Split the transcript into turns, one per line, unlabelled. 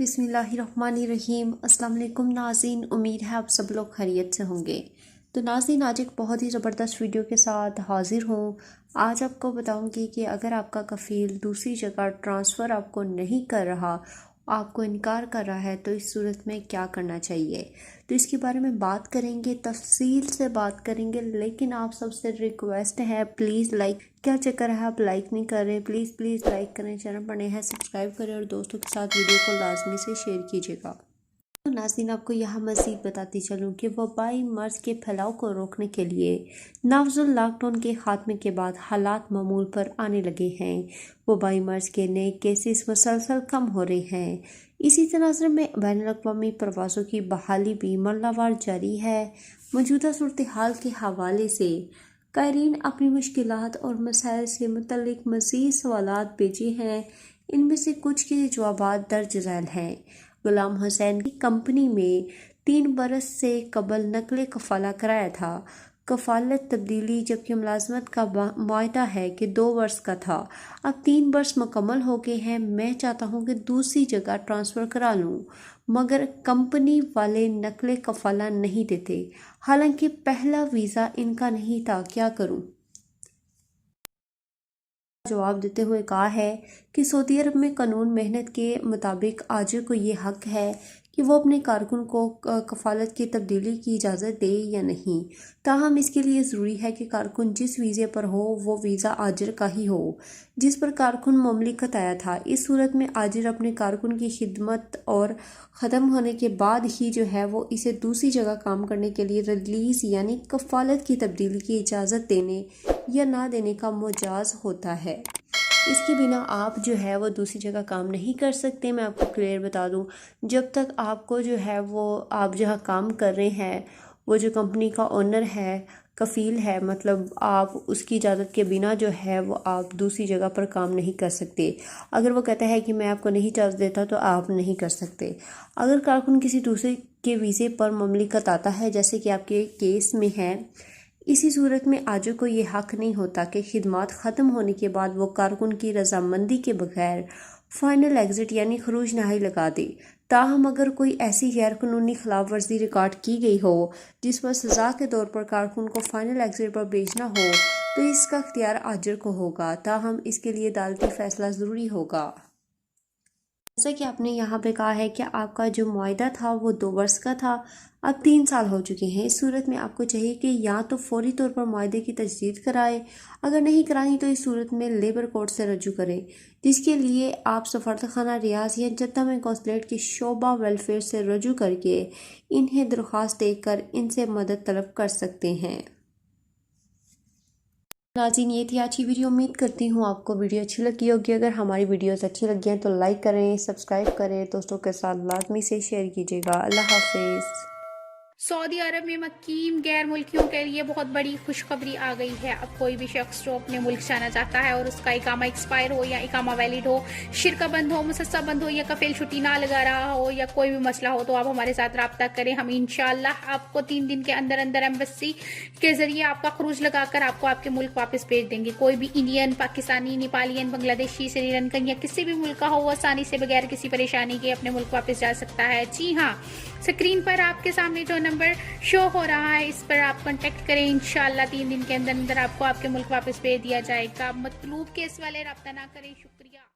بسم اللہ الرحمن الرحیم۔ السلام علیکم ناظرین، امید ہے آپ سب لوگ خیریت سے ہوں گے۔ تو ناظرین، آج ایک بہت ہی زبردست ویڈیو کے ساتھ حاضر ہوں۔ آج آپ کو بتاؤں گی کہ اگر آپ کا کفیل دوسری جگہ ٹرانسفر آپ کو نہیں کر رہا، آپ کو انکار کر رہا ہے، تو اس صورت میں کیا کرنا چاہیے، تو اس کے بارے میں بات کریں گے، تفصیل سے بات کریں گے۔ لیکن آپ سب سے ریکویسٹ ہے، پلیز لائک، کیا چکر ہے آپ لائک نہیں کر رہے؟ پلیز لائک کریں، چینل پر نئے ہیں سبسکرائب کریں اور دوستوں کے ساتھ ویڈیو کو لازمی سے شیئر کیجیے گا۔ تو ناظرین، آپ کو یہاں مزید بتاتی چلوں کہ وبائی مرض کے پھیلاؤ کو روکنے کے لیے نافذ لاک ڈاؤن کے خاتمے کے بعد حالات معمول پر آنے لگے ہیں۔ وبائی مرض کے نئے کیسز مسلسل کم ہو رہے ہیں۔ اسی تناظر میں بین الاقوامی پروازوں کی بحالی بھی مرحلہ وار جاری ہے۔ موجودہ صورتحال کے حوالے سے قائرین اپنی مشکلات اور مسائل سے متعلق مزید سوالات بھیجے ہیں۔ ان میں سے کچھ کے جوابات درج ذیل ہیں۔ غلام حسین کی کمپنی میں 3 برس سے قبل نقل کفالہ کرایا تھا۔ کفالت تبدیلی جبکہ ملازمت کا معاہدہ ہے کہ 2 برس کا تھا، اب 3 برس مکمل ہو گئے ہیں۔ میں چاہتا ہوں کہ دوسری جگہ ٹرانسفر کرا لوں، مگر کمپنی والے نقل کفالہ نہیں دیتے، حالانکہ پہلا ویزا ان کا نہیں تھا، کیا کروں؟ جواب دیتے ہوئے کہا ہے کہ سعودی عرب میں قانون محنت کے مطابق آجر کو یہ حق ہے کہ وہ اپنے کارکن کو کفالت کی تبدیلی کی اجازت دے یا نہیں۔ تاہم اس کے لیے ضروری ہے کہ کارکن جس ویزے پر ہو وہ ویزا آجر کا ہی ہو جس پر کارکن مملکت آیا تھا۔ اس صورت میں آجر اپنے کارکن کی خدمت اور ختم ہونے کے بعد ہی وہ اسے دوسری جگہ کام کرنے کے لیے ریلیز یعنی کفالت کی تبدیلی کی اجازت دینے یا نہ دینے کا مجاز ہوتا ہے۔ اس کے بنا آپ وہ دوسری جگہ کام نہیں کر سکتے۔ میں آپ کو کلیئر بتا دوں، جب تک آپ کو آپ جہاں کام کر رہے ہیں وہ جو کمپنی کا اونر ہے، کفیل ہے، مطلب آپ اس کی اجازت کے بنا وہ آپ دوسری جگہ پر کام نہیں کر سکتے۔ اگر وہ کہتا ہے کہ میں آپ کو نہیں اجازت دیتا تو آپ نہیں کر سکتے۔ اگر کارکن کسی دوسرے کے ویزے پر مملکت آتا ہے، جیسے کہ آپ کے کیس میں ہے، اسی صورت میں آجر کو یہ حق نہیں ہوتا کہ خدمات ختم ہونے کے بعد وہ کارکن کی رضامندی کے بغیر فائنل ایگزٹ یعنی خروج نہائی لگا دے۔ تاہم اگر کوئی ایسی غیر قانونی خلاف ورزی ریکارڈ کی گئی ہو جس پر سزا کے طور پر کارکن کو فائنل ایگزٹ پر بھیجنا ہو تو اس کا اختیار آجر کو ہوگا، تاہم اس کے لیے عدالتی فیصلہ ضروری ہوگا۔ جیسا کہ آپ نے یہاں پہ کہا ہے کہ آپ کا جو معاہدہ تھا وہ 2 برس کا تھا، اب 3 سال ہو چکے ہیں۔ اس صورت میں آپ کو چاہیے کہ یا تو فوری طور پر معاہدے کی تجدید کرائے، اگر نہیں کرانی تو اس صورت میں لیبر کورٹ سے رجوع کریں، جس کے لیے آپ سفارتخانہ ریاض یا جدہ میں قونصلیٹ کے شعبہ ویلفیئر سے رجوع کر کے انہیں درخواست دے کر ان سے مدد طلب کر سکتے ہیں۔ ناظرین، یہ تھی آج کی ویڈیو۔ امید کرتی ہوں آپ کو ویڈیو اچھی لگی ہوگی۔ اگر ہماری ویڈیوز اچھی لگی ہیں تو لائک کریں، سبسکرائب کریں، دوستوں کے ساتھ لازمی سے شیئر کیجیے گا۔ اللہ حافظ۔
سعودی عرب میں مقیم غیر ملکیوں کے لیے بہت بڑی خوشخبری آ گئی ہے۔ اب کوئی بھی شخص جو اپنے ملک جانا چاہتا ہے اور اس کا اقامہ ایکسپائر ہو یا اقامہ ویلڈ ہو، شرکہ بند ہو، مسسہ بند ہو یا کفیل چھٹی نہ لگا رہا ہو یا کوئی بھی مسئلہ ہو تو آپ ہمارے ساتھ رابطہ کریں۔ ہم انشاءاللہ آپ کو 3 دن کے اندر ایمبیسی کے ذریعے آپ کا خروج لگا کر آپ کو آپ کے ملک واپس بھیج دیں گے۔ کوئی بھی انڈین، پاکستانی، نیپالین، بنگلہ دیشی، سری لنکن یا کسی بھی ملک کا ہو، وہ آسانی سے بغیر کسی پریشانی کے اپنے ملک واپس جا سکتا ہے۔ جی ہاں، اسکرین پر آپ کے سامنے جو نمبر شو ہو رہا ہے اس پر آپ کانٹیکٹ کریں۔ انشاءاللہ 3 دن کے اندر آپ کو آپ کے ملک واپس بھیج دیا جائے گا۔ مطلوب کیس والے رابطہ نہ کریں۔ شکریہ۔